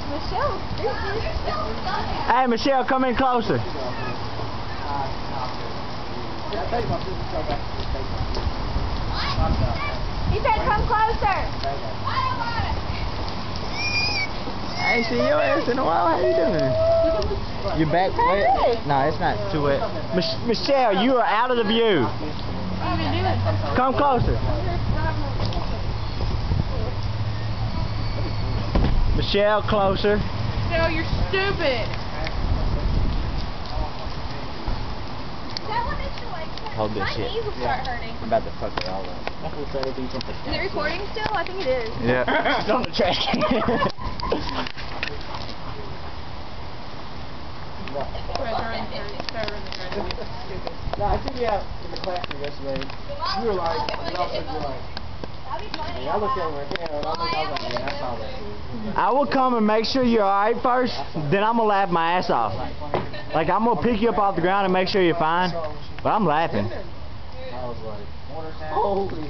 Michelle's stupid. Hey, Michelle, come in closer. He said come closer. I ain't seen your ass in a while. How you doing? You back wet? No, it's not too wet. Michelle, you are out of the view. What are you doing? Come closer. Michelle, closer. No, you're stupid. Hold this shit. My knees will start hurting. I'm about to fuck it all up. Is it recording still? I think it is. Yeah. It's on the track. No, I took you out in the classroom yesterday. You were like, and also you were like, I looked over here and I was like, man, I saw that. I will come and make sure you're alright first, then I'm gonna laugh my ass off. Like, I'm gonna pick you up off the ground and make sure you're fine, but I'm laughing. I was like, holy